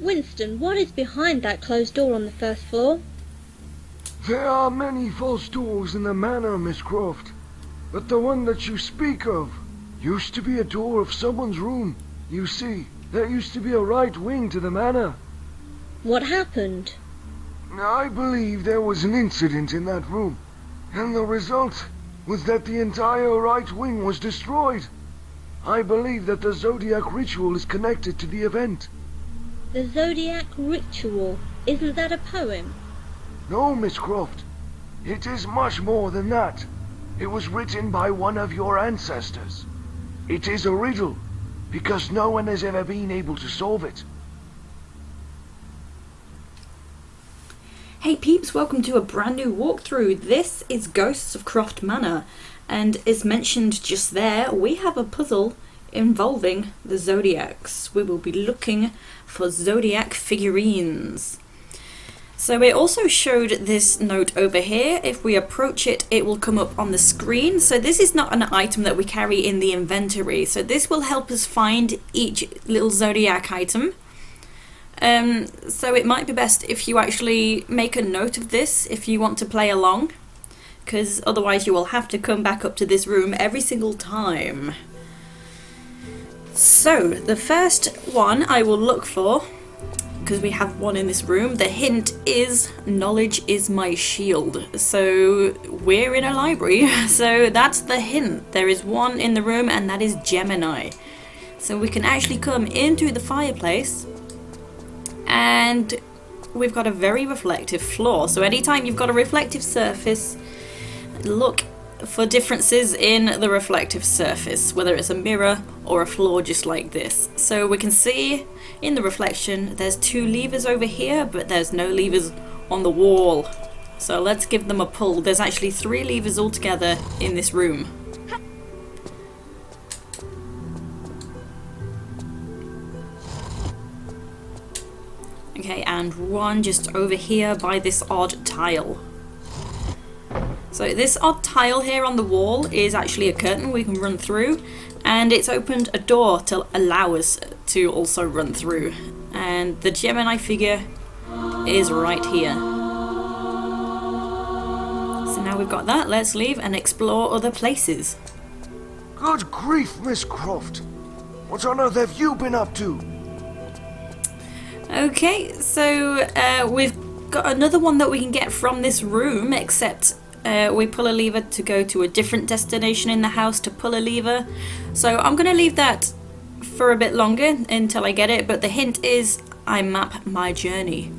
Winston, what is behind that closed door on the first floor? There are many false doors in the manor, Miss Croft. But the one that you speak of used to be a door of someone's room. You see, there used to be a right wing to the manor. What happened? I believe there was an incident in that room, and the result was that the entire right wing was destroyed. I believe that the Zodiac Ritual is connected to the event. The Zodiac Ritual, isn't that a poem? No, Miss Croft. It is much more than that. It was written by one of your ancestors. It is a riddle, because no one has ever been able to solve it. Hey peeps, welcome to a brand new walkthrough. This is Ghosts of Croft Manor, and as mentioned just there, we have a puzzle involving the zodiacs. We will be looking for zodiac figurines. So it also showed this note over here. If we approach it, it will come up on the screen. So this is not an item that we carry in the inventory. So this will help us find each little zodiac item. So it might be best if you actually make a note of this if you want to play along, because otherwise you will have to come back up to this room every single time. So the first one I will look for, because we have one in this room, the hint is knowledge is my shield. So we're in a library, so that's the hint. There is one in the room and that is Gemini. So we can actually come into the fireplace. And we've got a very reflective floor. So anytime you've got a reflective surface, look for differences in the reflective surface, whether it's a mirror or a floor just like this. So we can see in the reflection there's two levers over here, but there's no levers on the wall. So let's give them a pull. There's actually 3 levers altogether in this room. Okay, and one just over here by this odd tile. So this odd tile here on the wall is actually a curtain we can run through, and it's opened a door to allow us to also run through. And the Gemini figure is right here. So now we've got that, let's leave and explore other places. Good grief, Miss Croft. What on earth have you been up to? Okay, so we've got another one that we can get from this room, except we pull a lever to go to a different destination in the house to pull a lever. So I'm going to leave that for a bit longer until I get it, but the hint is I map my journey.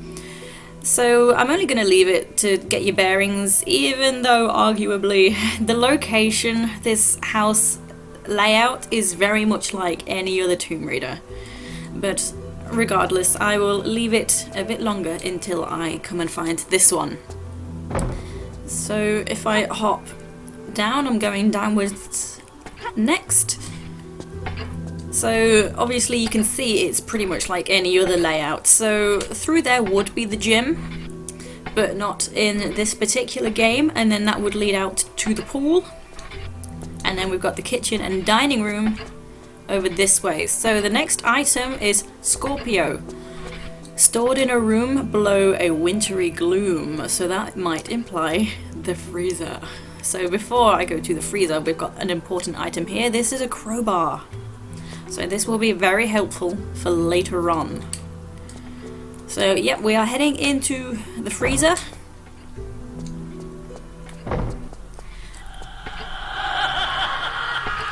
So I'm only going to leave it to get your bearings, even though arguably the location, this house layout is very much like any other Tomb Raider. But regardless, I will leave it a bit longer until I come and find this one. So if I hop down, I'm going downwards next. So obviously you can see it's pretty much like any other layout. So through there would be the gym, but not in this particular game, and then that would lead out to the pool. And then we've got the kitchen and dining room over this way. So the next item is Scorpio, stored in a room below a wintry gloom. So that might imply the freezer. So before I go to the freezer, we've got an important item here. This is a crowbar. So this will be very helpful for later on. So yep, we are heading into the freezer.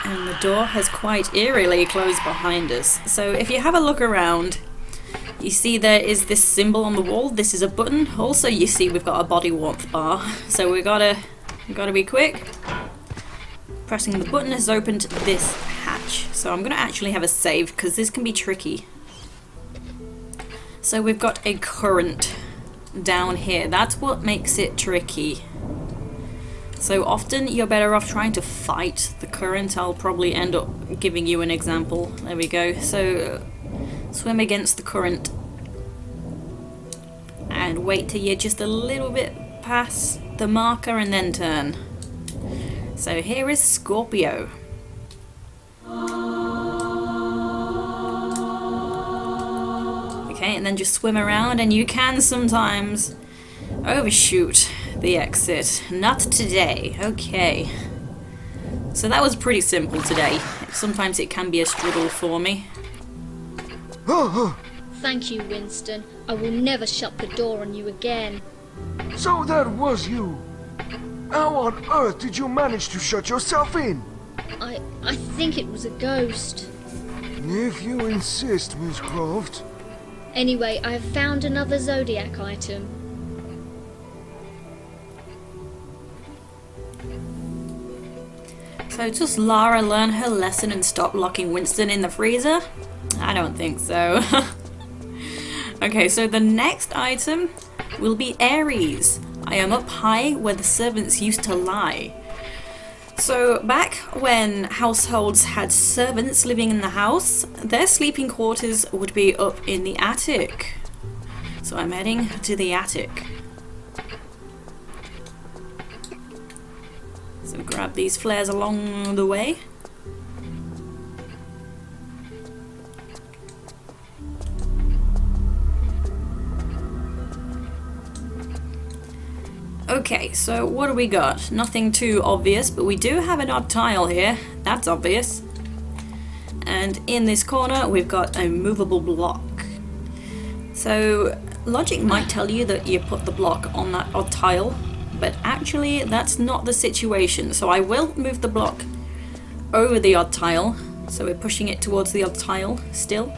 And the door has quite eerily closed behind us. So if you have a look around, you see there is this symbol on the wall. This is a button. Also you see we've got a body warmth bar. So we gotta be quick. Pressing the button has opened this hatch. So I'm gonna actually have a save because this can be tricky. So we've got a current down here. That's what makes it tricky. So often you're better off trying to fight the current. I'll probably end up giving you an example. There we go. So swim against the current and wait till you're just a little bit past the marker and then turn. So here is Scorpio. Okay, and then just swim around, and you can sometimes overshoot the exit. Not today. Okay. So that was pretty simple today. Sometimes it can be a struggle for me. Thank you, Winston. I will never shut the door on you again. So that was you. How on earth did you manage to shut yourself in? I think it was a ghost. If you insist, Miss Croft. Anyway, I have found another Zodiac item. So does Lara learn her lesson and stop locking Winston in the freezer? I don't think so. Okay, so the next item will be Aries. I am up high where the servants used to lie. So back when households had servants living in the house, their sleeping quarters would be up in the attic. So I'm heading to the attic. So grab these flares along the way. Okay, so what do we got? Nothing too obvious, but we do have an odd tile here. That's obvious. And in this corner, we've got a movable block. So logic might tell you that you put the block on that odd tile, but actually that's not the situation. So I will move the block over the odd tile. So we're pushing it towards the odd tile still.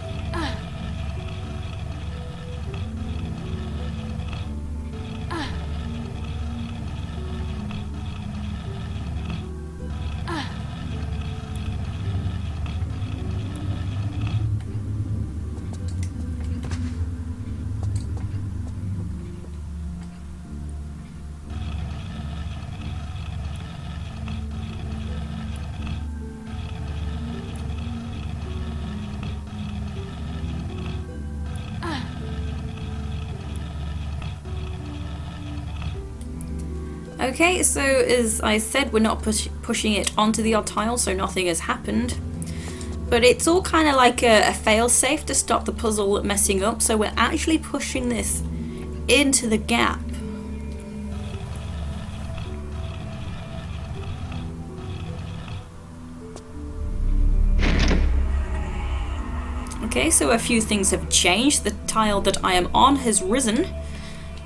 Okay, so as I said, we're not pushing it onto the odd tile, so nothing has happened. But it's all kind of like a fail-safe to stop the puzzle messing up, so we're actually pushing this into the gap. Okay, so a few things have changed. The tile that I am on has risen.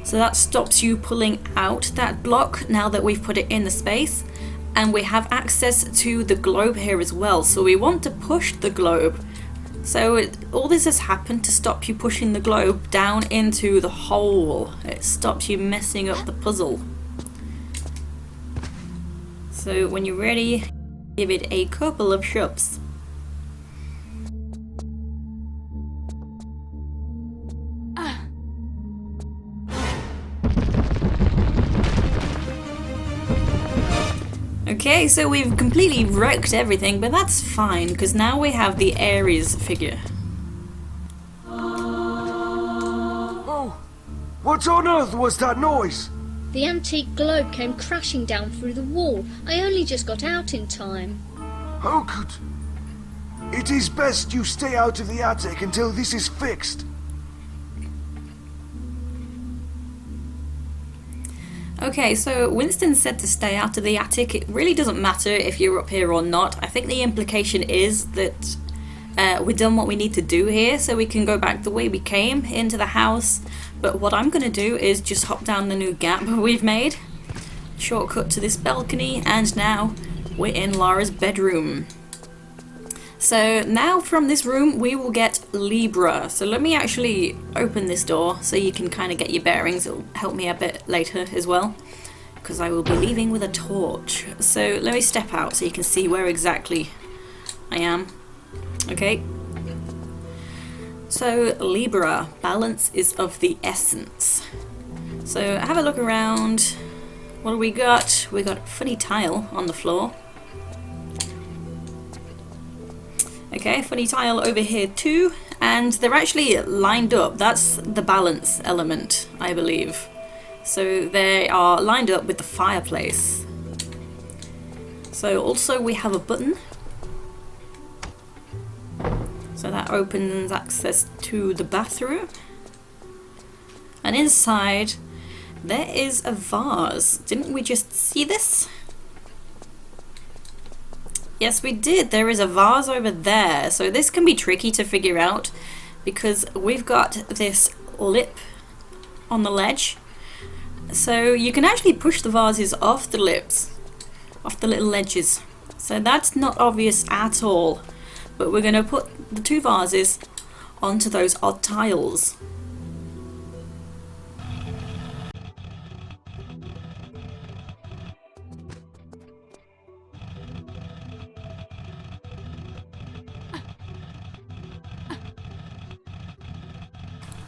So that stops you pulling out that block now that we've put it in the space. And we have access to the globe here as well. So we want to push the globe. So all this has happened to stop you pushing the globe down into the hole. It stops you messing up the puzzle. So when you're ready, give it a couple of shoves. Okay, so we've completely wrecked everything, but that's fine, because now we have the Aries figure. Oh, what on earth was that noise? The antique globe came crashing down through the wall. I only just got out in time. How could... It is best you stay out of the attic until this is fixed. Okay, so Winston said to stay out of the attic. It really doesn't matter if you're up here or not. I think the implication is that we've done what we need to do here, so we can go back the way we came into the house. But what I'm going to do is just hop down the new gap we've made. Shortcut to this balcony, and now we're in Lara's bedroom. So now from this room we will get Libra. So let me actually open this door so you can kind of get your bearings. It'll help me a bit later as well, because I will be leaving with a torch. So let me step out so you can see where exactly I am. Okay. So Libra, balance is of the essence. So have a look around. What do we got? We got a funny tile on the floor. Okay, funny tile over here too, and they're actually lined up. That's the balance element, I believe. So they are lined up with the fireplace. So also we have a button. So that opens access to the bathroom. And inside there is a vase. Didn't we just see this? Yes, we did. There is a vase over there. So this can be tricky to figure out because we've got this lip on the ledge. So you can actually push the vases off the lips, off the little ledges. So that's not obvious at all. But we're going to put the two vases onto those odd tiles.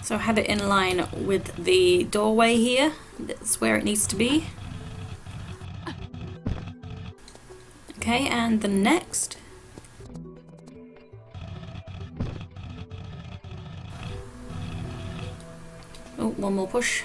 So have it in line with the doorway here. That's where it needs to be. Okay, and the next. Oh, one more push.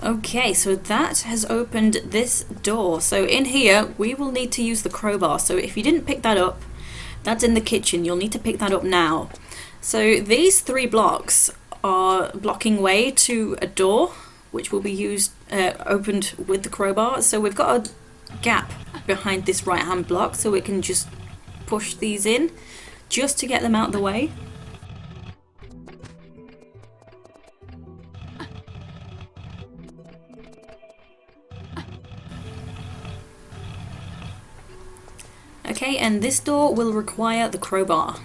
Okay, so that has opened this door. So in here, we will need to use the crowbar. So if you didn't pick that up, that's in the kitchen. You'll need to pick that up now. So these 3 blocks are blocking way to a door, which will be used, opened with the crowbar. So we've got a gap behind this right-hand block, so we can just push these in, just to get them out of the way. Okay, and this door will require the crowbar.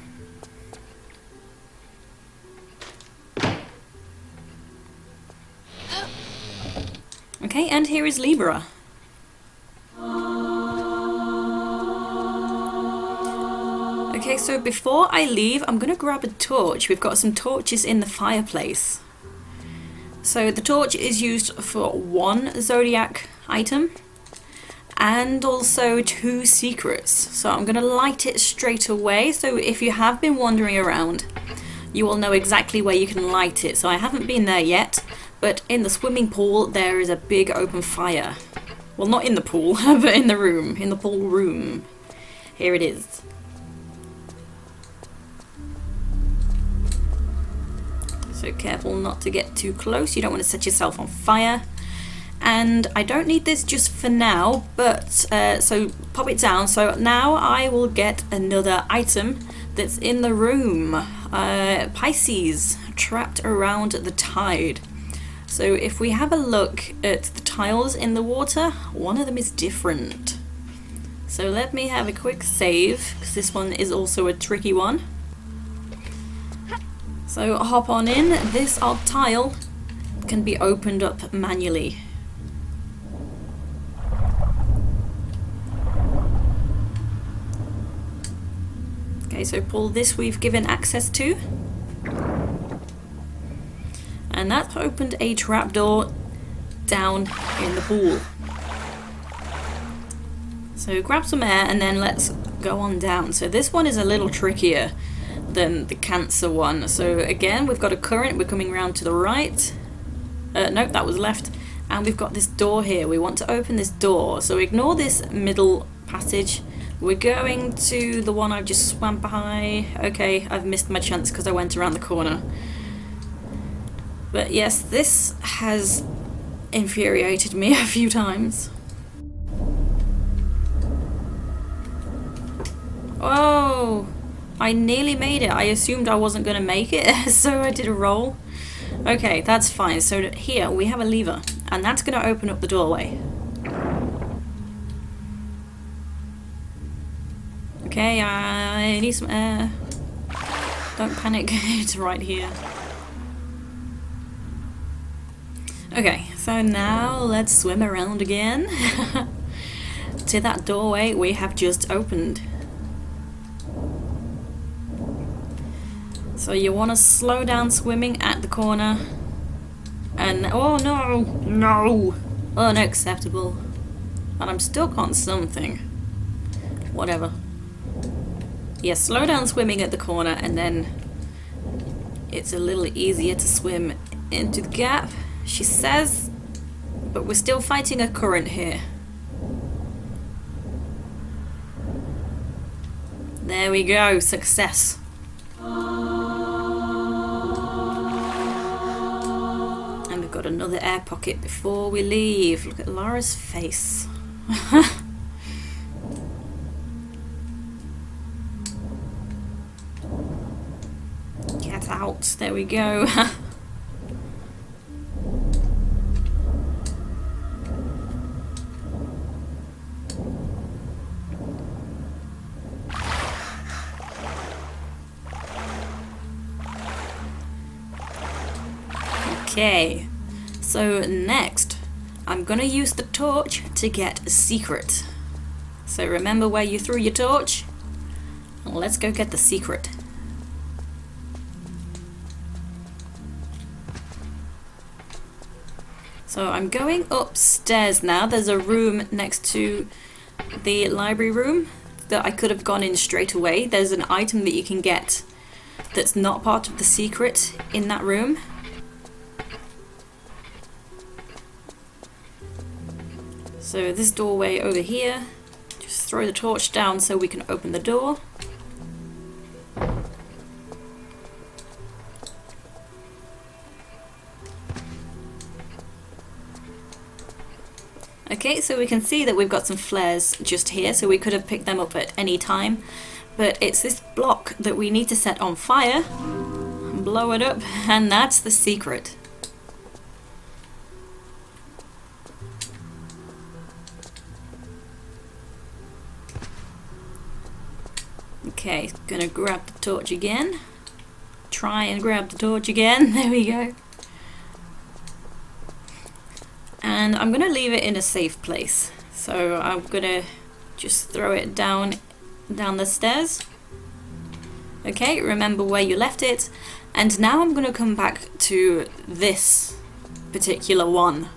Okay, and here is Libra. Okay, so before I leave, I'm going to grab a torch. We've got some torches in the fireplace. So the torch is used for 1 zodiac item and also 2 secrets. So I'm going to light it straight away. So if you have been wandering around, you will know exactly where you can light it. So I haven't been there yet, but in the swimming pool there is a big open fire. Well, not in the pool, but in the room, in the pool room. Here it is. So careful not to get too close, you don't want to set yourself on fire. And I don't need this just for now, but so pop it down. So now I will get another item that's in the room. Pisces, trapped around the tide. So if we have a look at the tiles in the water, one of them is different. So let me have a quick save, because this one is also a tricky one. So hop on in. This odd tile can be opened up manually. Okay, so pull this we've given access to. And that's opened a trapdoor down in the pool. So grab some air and then let's go on down. So this one is a little trickier than the Cancer one. So again, we've got a current, we're coming round to the right. Nope, that was left. And we've got this door here. We want to open this door. So ignore this middle passage. We're going to the one I've just swam by. Okay, I've missed my chance because I went around the corner. But yes, this has infuriated me a few times. Oh, I nearly made it. I assumed I wasn't going to make it, so I did a roll. Okay, that's fine. So here we have a lever, and that's going to open up the doorway. Okay, I need some air. Don't panic, it's right here. Okay, so now let's swim around again to that doorway we have just opened. So you want to slow down swimming at the corner. And oh no, no, unacceptable. And I'm stuck on something. Whatever. Yeah, slow down swimming at the corner and then it's a little easier to swim into the gap, she says, but we're still fighting a current here. There we go, success. And we've got another air pocket before we leave. Look at Lara's face. Get out, there we go. Okay, so next I'm gonna use the torch to get a secret. So remember where you threw your torch? Let's go get the secret. So I'm going upstairs now. There's a room next to the library room that I could have gone in straight away. There's an item that you can get that's not part of the secret in that room. So this doorway over here, just throw the torch down so we can open the door. Okay, so we can see that we've got some flares just here, so we could have picked them up at any time. But it's this block that we need to set on fire, blow it up, and that's the secret. Okay, gonna grab the torch again. Try and grab the torch again. There we go. And I'm gonna leave it in a safe place. So I'm gonna just throw it down the stairs. Okay, remember where you left it. And now I'm gonna come back to this particular one.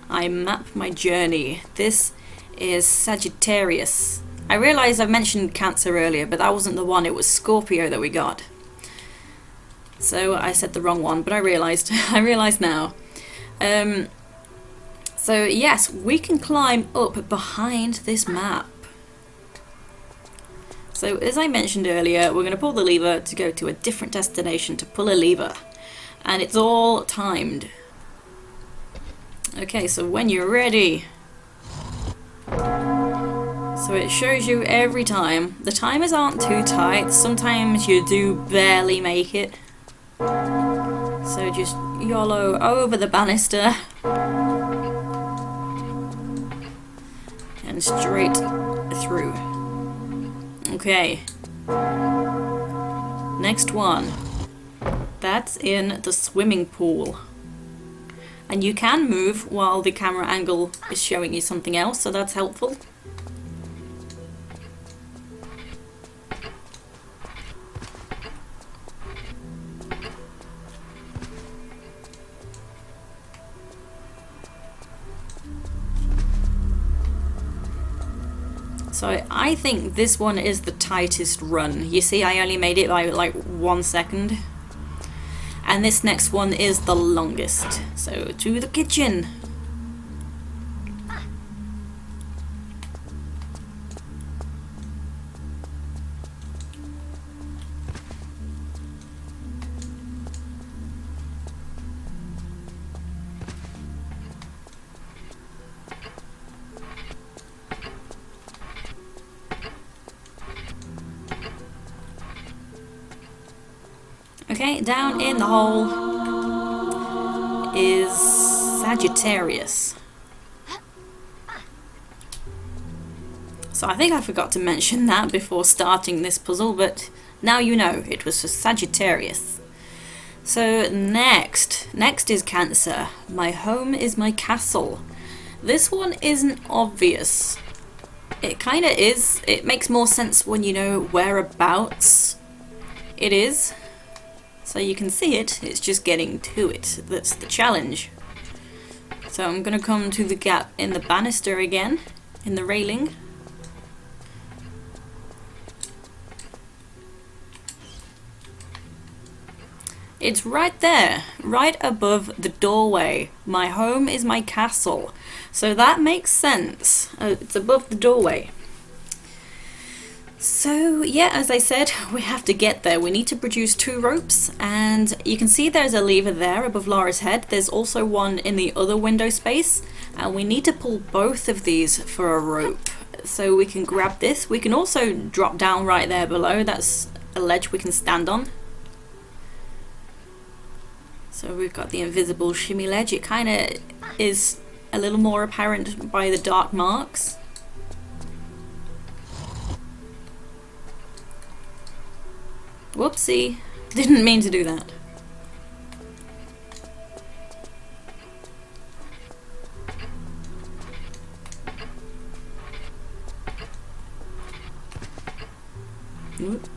I map my journey. This is Sagittarius. I realised I mentioned Cancer earlier, but that wasn't the one, it was Scorpio that we got. So I said the wrong one, but I realised now. So yes, we can climb up behind this map. So as I mentioned earlier, we're going to pull the lever to go to a different destination to pull a lever. And it's all timed. Okay, so when you're ready. So it shows you every time. The timers aren't too tight. Sometimes you do barely make it. So just YOLO over the banister. And straight through. Okay. Next one. That's in the swimming pool. And you can move while the camera angle is showing you something else, so that's helpful. So I think this one is the tightest run. You see, I only made it by like 1 second. And this next one is the longest. So to the kitchen. Okay, down in the hole is Sagittarius. So I think I forgot to mention that before starting this puzzle, but now you know, it was for Sagittarius. So next is Cancer. My home is my castle. This one isn't obvious. It kinda is. It makes more sense when you know whereabouts it is. So you can see it, it's just getting to it. That's the challenge. So I'm gonna come to the gap in the banister again, in the railing. It's right there, right above the doorway. My home is my castle. So that makes sense. It's above the doorway. So yeah, as I said, we have to get there. We need to produce 2 ropes, and you can see there's a lever there above Lara's head. There's also one in the other window space, and we need to pull both of these for a rope. So we can grab this. We can also drop down right there below. That's a ledge we can stand on. So we've got the invisible shimmy ledge. It kind of is a little more apparent by the dark marks. Whoopsie, didn't mean to do that. Whoop.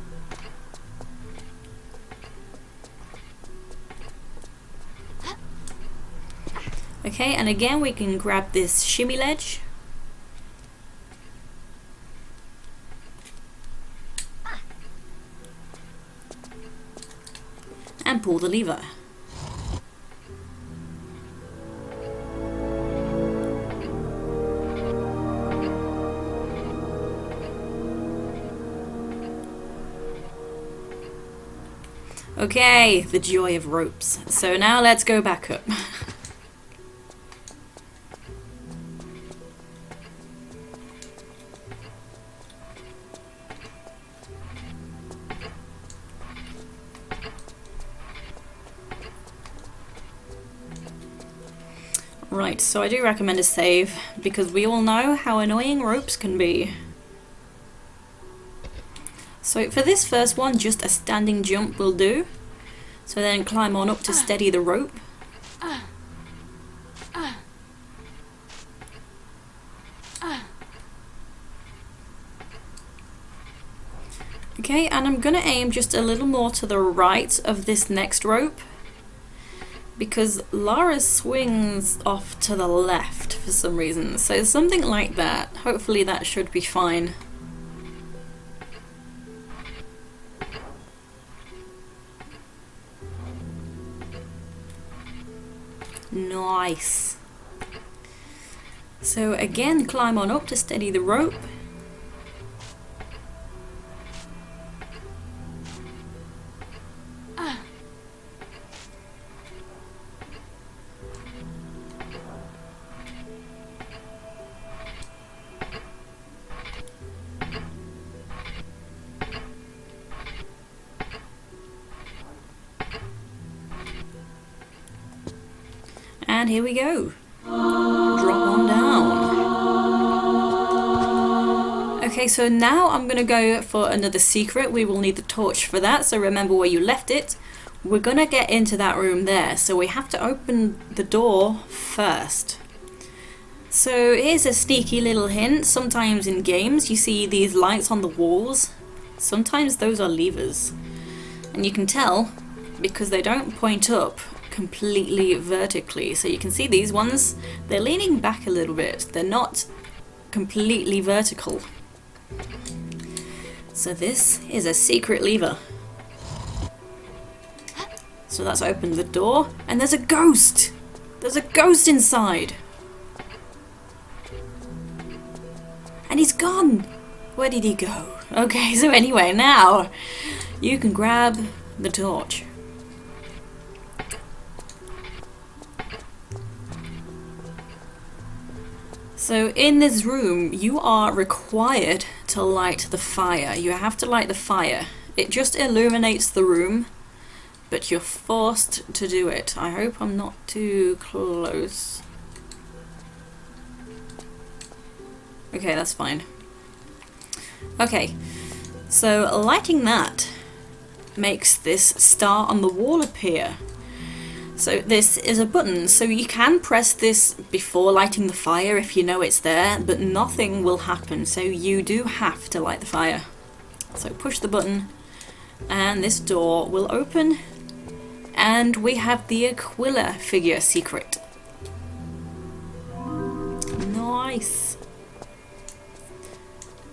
Okay, and again we can grab this shimmy ledge. And pull the lever. Okay, the joy of ropes. So now let's go back up. Right, so I do recommend a save, because we all know how annoying ropes can be. So for this first one, just a standing jump will do. So then climb on up to steady the rope. Okay, and I'm gonna aim just a little more to the right of this next rope, because Lara swings off to the left for some reason. So something like that. Hopefully that should be fine. Nice. So again, climb on up to steady the rope. And here we go. Drop on down. Okay, so now I'm going to go for another secret. We will need the torch for that, so remember where you left it. We're going to get into that room there, so we have to open the door first. So here's a sneaky little hint. Sometimes in games you see these lights on the walls. Sometimes those are levers. And you can tell because they don't point up completely vertically. So you can see these ones, they're leaning back a little bit. They're not completely vertical. So this is a secret lever. So that's opened the door, and there's a ghost! There's a ghost inside! And he's gone! Where did he go? Okay, so anyway, now you can grab the torch. So in this room, you are required to light the fire. You have to light the fire. It just illuminates the room, but you're forced to do it. I hope I'm not too close. Okay, that's fine. Okay, so lighting that makes this star on the wall appear. So this is a button, so you can press this before lighting the fire if you know it's there, but nothing will happen, so you do have to light the fire. So push the button, and this door will open, and we have the Aquila figure secret. Nice!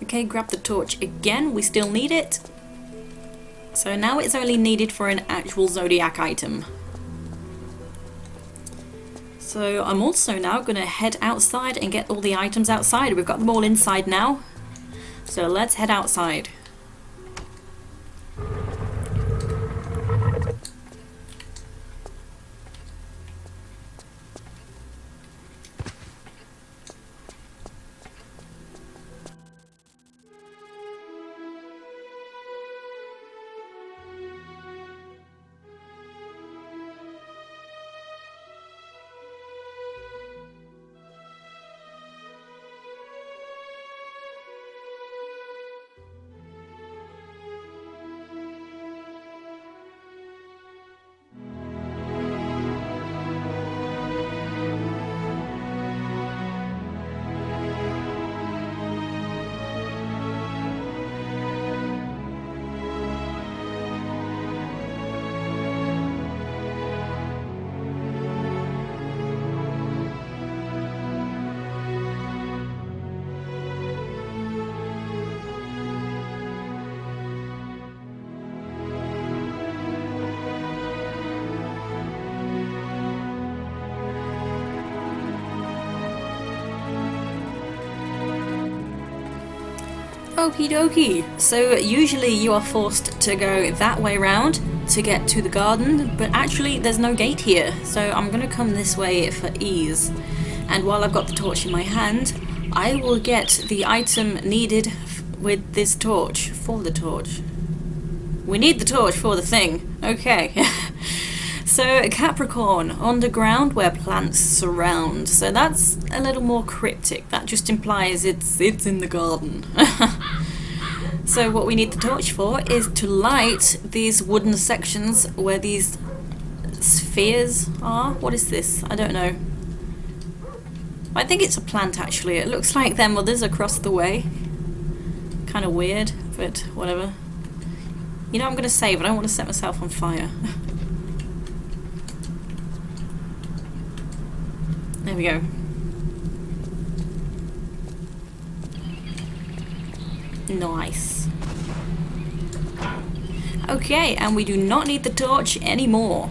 Okay, grab the torch again, we still need it. So now it's only needed for an actual Zodiac item. So I'm also now going to head outside and get all the items outside. We've got them all inside now. So let's head outside. Okie dokie. So usually you are forced to go that way round to get to the garden, but actually there's no gate here, so I'm gonna come this way for ease. And while I've got the torch in my hand, I will get the item needed with this torch, for the torch. We need the torch for the thing. Okay. So Capricorn, underground where plants surround. So that's a little more cryptic. That just implies it's in the garden. So what we need the torch for is to light these wooden sections where these spheres are. What is this? I don't know. I think it's a plant actually. It looks like their mothers across the way. Kind of weird, but whatever. You know, I'm going to save. I don't want to set myself on fire. There we go. Nice. Okay, and we do not need the torch anymore.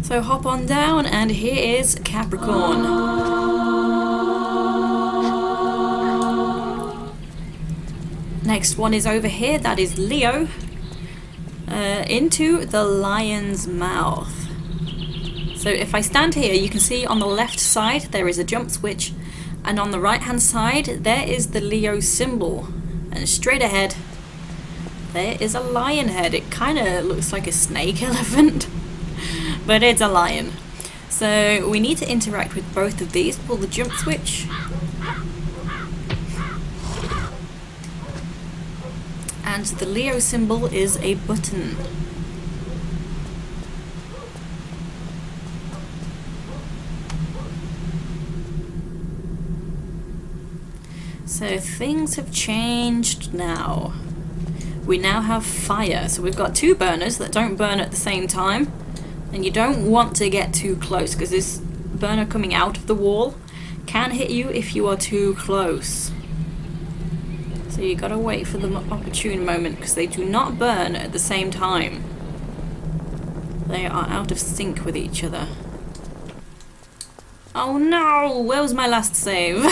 So hop on down, and here is Capricorn. Next one is over here, that is Leo. Into the lion's mouth. So if I stand here, you can see on the left side there is a jump switch, and on the right hand side there is the Leo symbol, and straight ahead there is a lion head. It kind of looks like a snake elephant, but it's a lion. So we need to interact with both of these. Pull the jump switch, and the Leo symbol is a button. So things have changed now. We now have fire. So we've got two burners that don't burn at the same time. And you don't want to get too close, because this burner coming out of the wall can hit you if you are too close. So you gotta wait for the opportune moment, because they do not burn at the same time. They are out of sync with each other. Oh no! Where was my last save?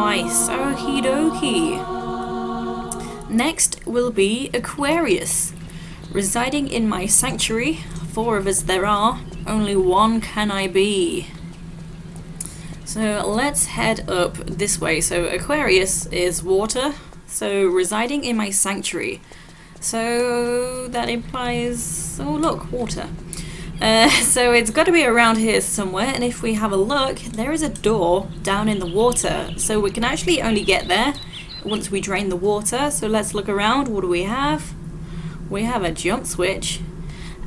Nice, okie dokie. Next will be Aquarius. Residing in my sanctuary, 4 of us there are, only 1 can I be. So let's head up this way. So Aquarius is water, so residing in my sanctuary. So that implies, oh look, water. So it's got to be around here somewhere, and if we have a look, there is a door down in the water, so we can actually only get there once we drain the water. So let's look around. What do we have? We have a jump switch,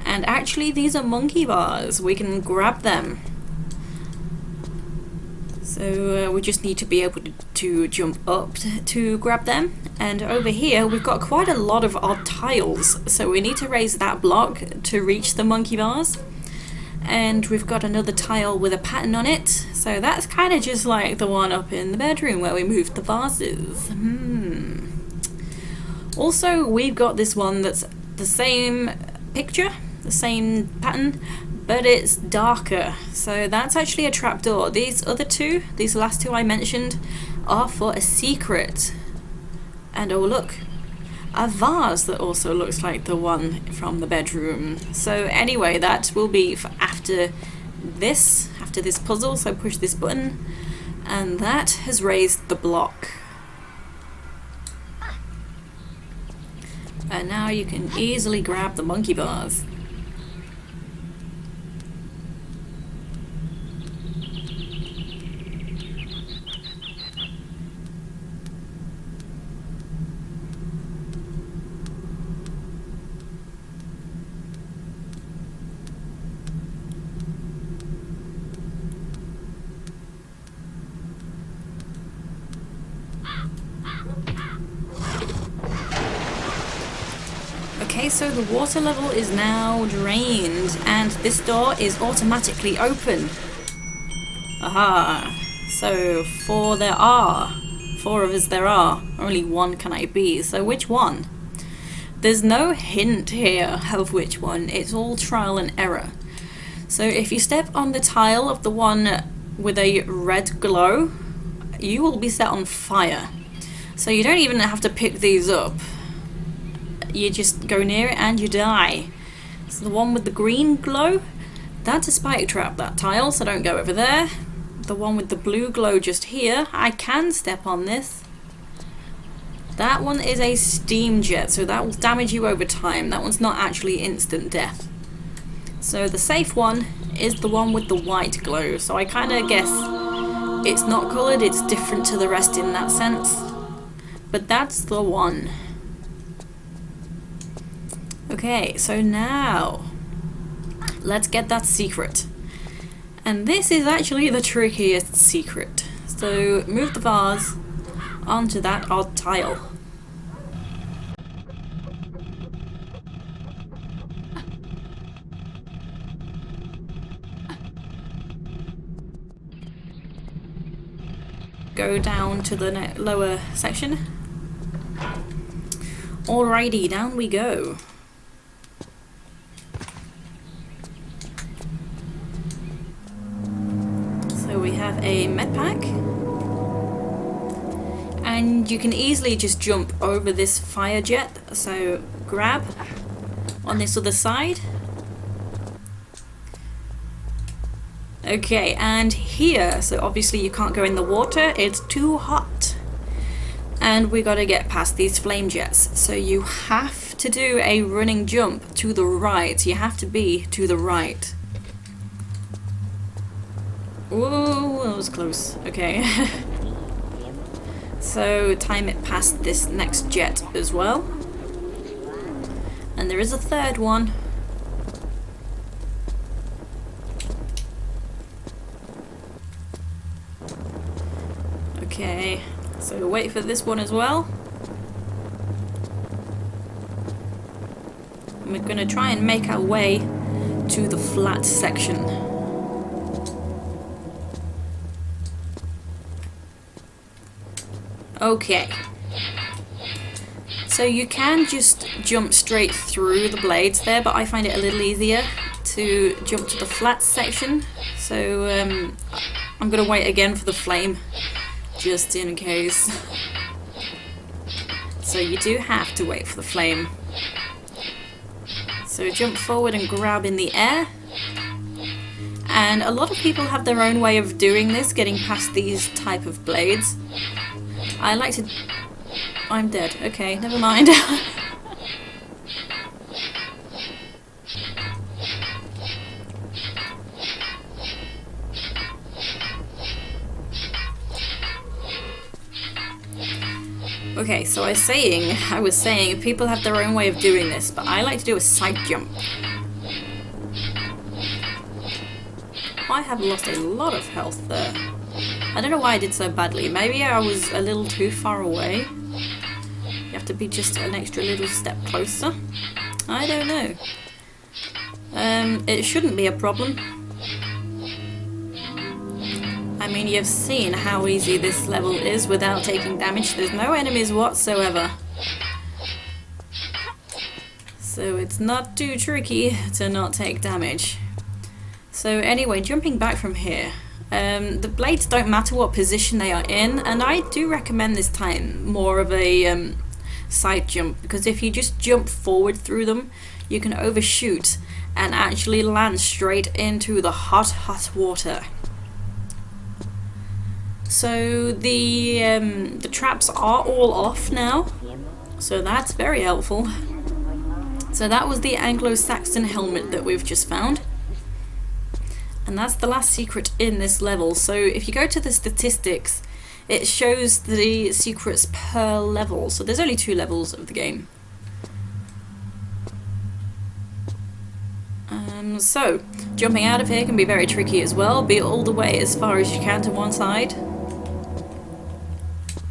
and actually these are monkey bars. We can grab them. So we just need to be able to jump up to grab them. And over here we've got quite a lot of odd tiles, so we need to raise that block to reach the monkey bars. And we've got another tile with a pattern on it, so that's kind of just like the one up in the bedroom where we moved the vases. Also, we've got this one that's the same picture, the same pattern, but it's darker, so that's actually a trapdoor. These other two, these last two I mentioned, are for a secret. And oh look, a vase that also looks like the one from the bedroom. So anyway, that will be for after this puzzle, so push this button, and that has raised the block. And now you can easily grab the monkey bars. Okay, so the water level is now drained and this door is automatically open. Aha! So there are 4 of us there are. Only one can I be, so which one? There's no hint here of which one, it's all trial and error. So if you step on the tile of the one with a red glow, you will be set on fire. So you don't even have to pick these up. You just go near it and you die. So the one with the green glow, that's a spike trap, that tile, so don't go over there. The one with the blue glow just here, I can step on this. That one is a steam jet, so that will damage you over time. That one's not actually instant death. So the safe one is the one with the white glow, so I kind of guess it's not coloured, it's different to the rest in that sense. But that's the one. Okay, so now let's get that secret. And this is actually the trickiest secret. So move the vase onto that odd tile. Go down to the lower section. Alrighty, down we go. So we have a Medpack, and you can easily just jump over this fire jet, so grab on this other side. Okay, and here, so obviously you can't go in the water, it's too hot. And we gotta get past these flame jets, so you have to do a running jump to the right. You have to be to the right. Whoa, that was close. Okay. So time it past this next jet as well. And there is a third one. Okay, so wait for this one as well. And we're gonna try and make our way to the flat section. Okay, so you can just jump straight through the blades there, but I find it a little easier to jump to the flat section. So I'm gonna wait again for the flame, just in case. So you do have to wait for the flame. So jump forward and grab in the air. And a lot of people have their own way of doing this, getting past these type of blades. I like to... I'm dead. Okay, never mind. Okay, so I was saying people have their own way of doing this, but I like to do a side jump. I have lost a lot of health there. I don't know why I did so badly. Maybe I was a little too far away. You have to be just an extra little step closer. I don't know. It shouldn't be a problem. I mean, you've seen how easy this level is without taking damage. There's no enemies whatsoever. So it's not too tricky to not take damage. So anyway, jumping back from here. The blades don't matter what position they are in, and I do recommend this time more of a side jump, because if you just jump forward through them, you can overshoot and actually land straight into the hot water. So the traps are all off now, so that's very helpful. So that was the Anglo-Saxon helmet that we've just found. And that's the last secret in this level. So if you go to the statistics, it shows the secrets per level. So there's only 2 levels of the game. So jumping out of here can be very tricky as well. Be all the way as far as you can to one side.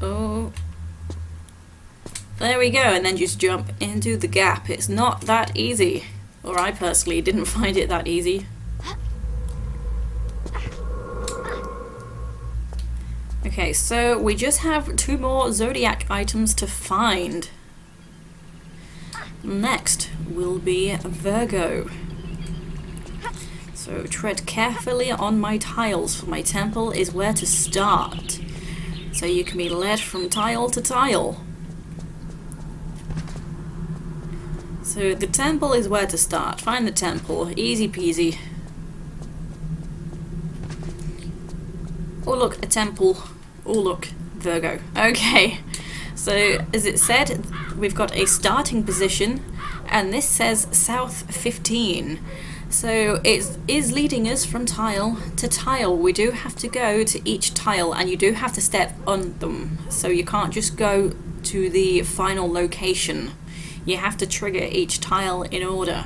Oh. There we go, and then just jump into the gap. It's not that easy. Or I personally didn't find it that easy. Okay, so we just have 2 more Zodiac items to find. Next will be Virgo. So tread carefully on my tiles, for my temple is where to start. So you can be led from tile to tile. So the temple is where to start. Find the temple, easy peasy. Oh look, a temple. Oh look, Virgo. Okay, so as it said, we've got a starting position, and this says south 15. So it is leading us from tile to tile. We do have to go to each tile, and you do have to step on them. So you can't just go to the final location. You have to trigger each tile in order.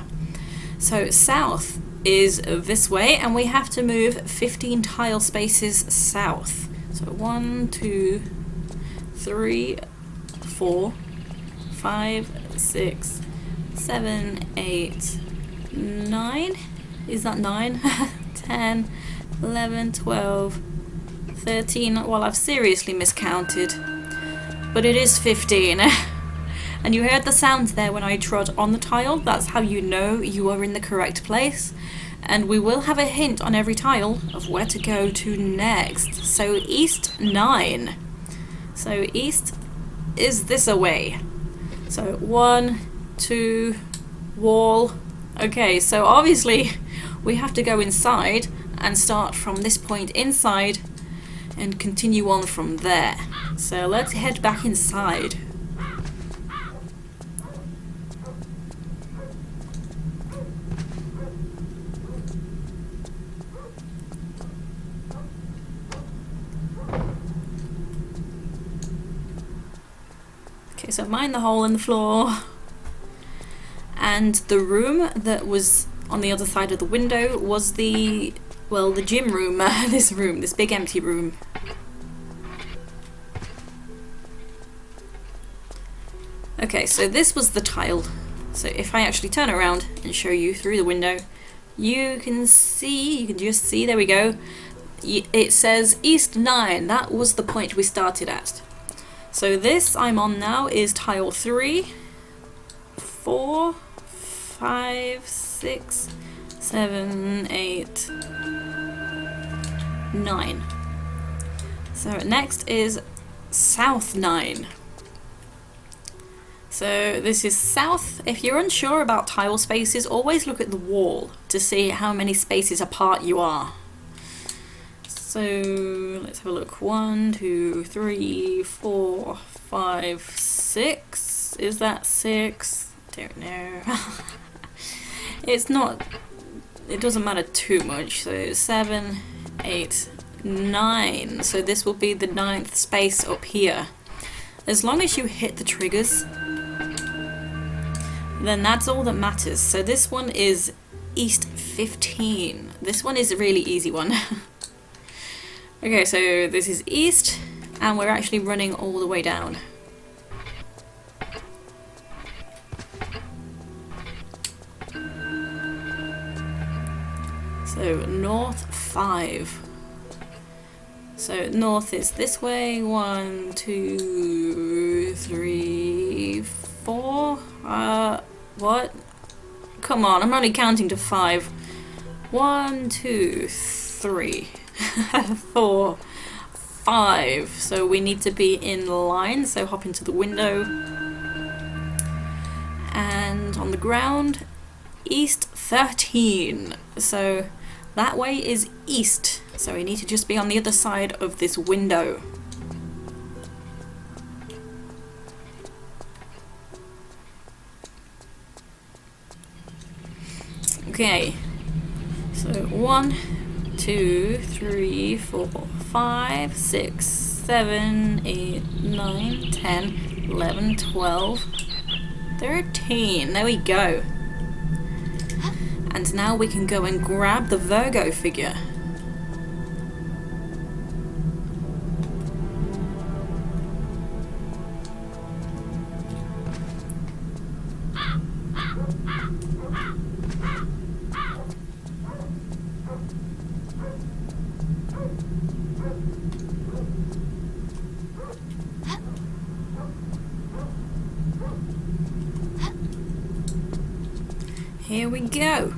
So south is this way, and we have to move 15 tile spaces south. So 1, 2, 3, 4, 5, 6, 7, 8, 9. Is that 9? 10, 11, 12, 13. Well, I've seriously miscounted, but it is 15. And you heard the sounds there when I trod on the tile. That's how you know you are in the correct place. And we will have a hint on every tile of where to go to next. So east 9. So east is this away. So 1, 2, wall. Okay, so obviously we have to go inside and start from this point inside and continue on from there. So let's head back inside. Okay, so mind the hole in the floor. And the room that was on the other side of the window was the gym room. This big empty room. Okay, so this was the tile. So if I actually turn around and show you through the window, you can just see, there we go. It says East 9, that was the point we started at. So this I'm on now is tile 3, 4, 5, 6, 7, 8, 9. So next is South 9. So this is south. If you're unsure about tile spaces, always look at the wall to see how many spaces apart you are. So let's have a look. 1, 2, 3, 4, 5, 6. Is that 6? Don't know. It's not, it doesn't matter too much. So 7, 8, 9. So this will be the 9th space up here. As long as you hit the triggers, then that's all that matters. So this one is East 15. This one is a really easy one. Okay, so this is east, and we're actually running all the way down. So north 5. So north is this way. 1, 2, 3, 4. What? Come on, I'm only counting to 5. 1, 2, 3, 4, 5. So we need to be in line. So hop into the window. And on the ground, east 13. So that way is east. So we need to just be on the other side of this window. Okay. So 1, 2, 3, 4, 5, 6, 7, 8, 9, 10, 11, 12, 13. There we go. And now we can go and grab the Virgo figure. Here we go.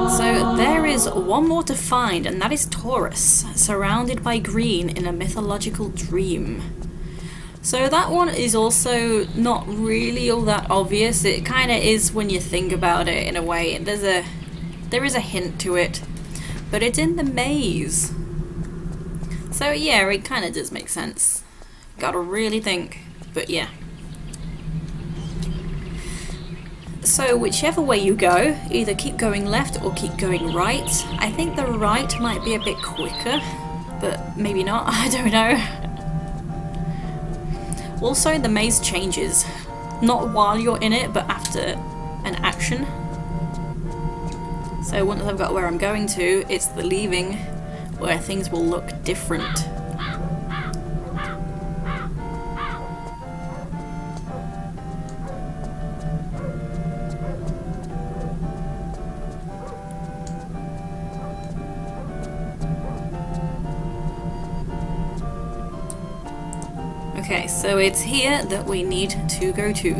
So there is one more to find, and that is Taurus, surrounded by green in a mythological dream. So that one is also not really all that obvious. It kind of is when you think about it in a way. There is a hint to it, but it's in the maze. So yeah, it kind of does make sense. Gotta really think, but yeah. So whichever way you go, either keep going left or keep going right. I think the right might be a bit quicker, but maybe not, I don't know. Also, the maze changes. Not while you're in it, but after an action. So once I've got where I'm going to, it's the leaving where things will look different. Okay, so it's here that we need to go to.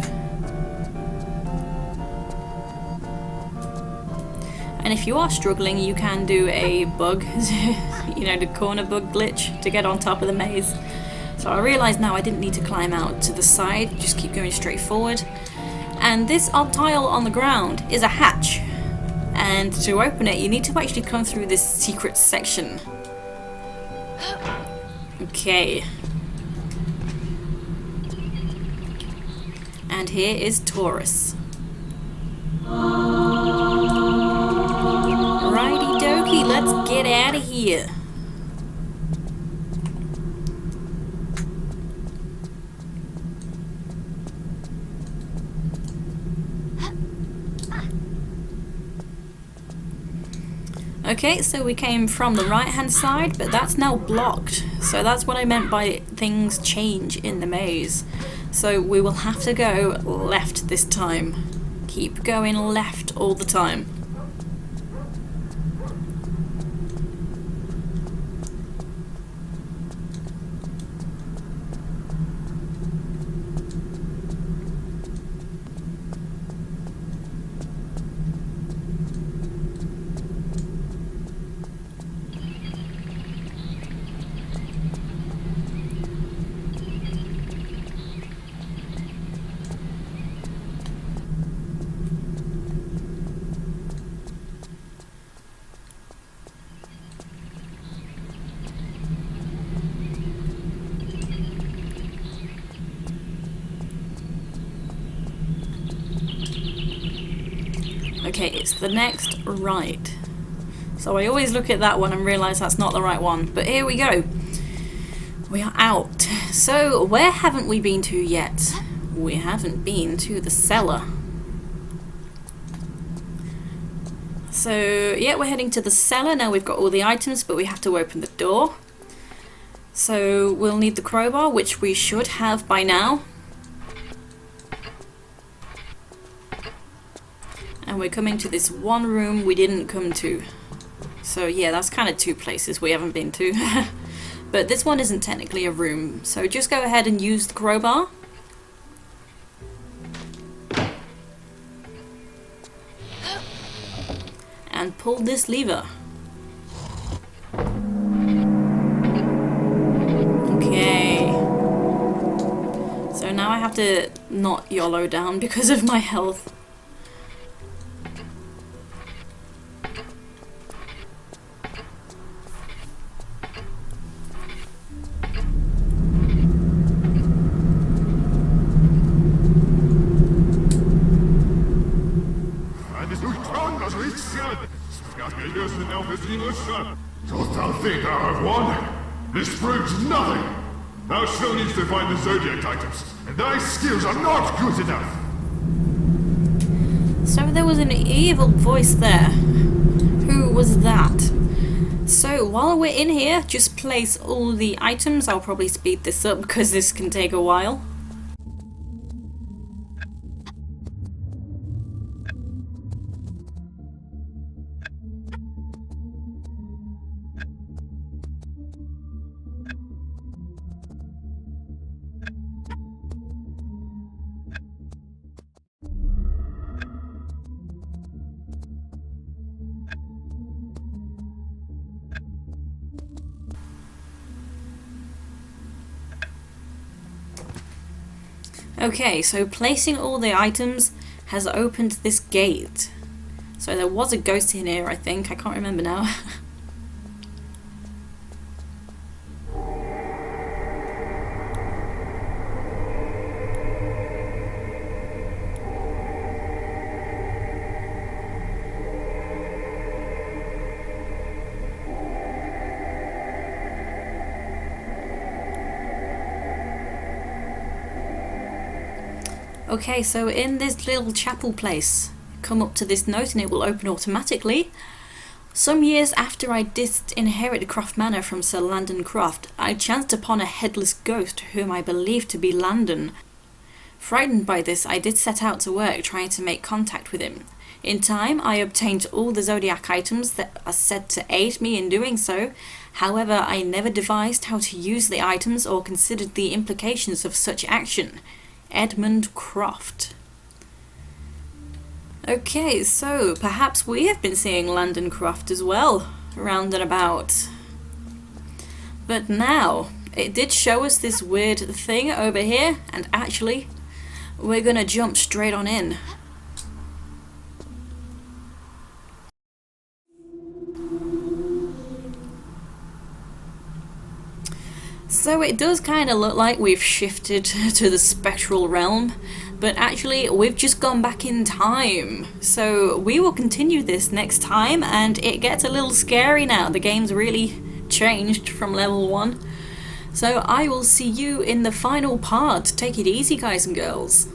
And if you are struggling, you can do a bug, you know, the corner bug glitch to get on top of the maze. So I realise now I didn't need to climb out to the side, just keep going straight forward. And this odd tile on the ground is a hatch. And to open it, you need to actually come through this secret section. Okay. And here is Taurus. Righty dokie, let's get out of here. Okay, so we came from the right hand side, but that's now blocked. So that's what I meant by things change in the maze. So we will have to go left this time. Keep going left all the time. Okay, it's the next right. So I always look at that one and realise that's not the right one. But here we go. We are out. So where haven't we been to yet? We haven't been to the cellar. So yeah, we're heading to the cellar. Now we've got all the items, but we have to open the door. So we'll need the crowbar, which we should have by now. And we're coming to this one room we didn't come to. So yeah, that's kind of two places we haven't been to. But this one isn't technically a room, so just go ahead and use the crowbar. And pull this lever. Okay. So now I have to not YOLO down because of my health. Dost thou think thou have won? This proves nothing! Thou still needs to find the Zodiac items, and thy skills are not good enough! So there was an evil voice there. Who was that? So while we're in here, just place all the items. I'll probably speed this up because this can take a while. Okay, so placing all the items has opened this gate. So there was a ghost in here, I think. I can't remember now. Okay, so in this little chapel place, come up to this note and it will open automatically. Some years after I did inherit Croft Manor from Sir Landon Croft, I chanced upon a headless ghost whom I believed to be Landon. Frightened by this, I did set out to work trying to make contact with him. In time, I obtained all the Zodiac items that are said to aid me in doing so. However, I never devised how to use the items or considered the implications of such action. Edmund Croft. Okay, so perhaps we have been seeing Landon Croft as well, round and about. But now, it did show us this weird thing over here, and actually, we're gonna jump straight on in. So it does kind of look like we've shifted to the spectral realm, but actually we've just gone back in time. So we will continue this next time, and it gets a little scary now. The game's really changed from level 1. So I will see you in the final part. Take it easy, guys and girls.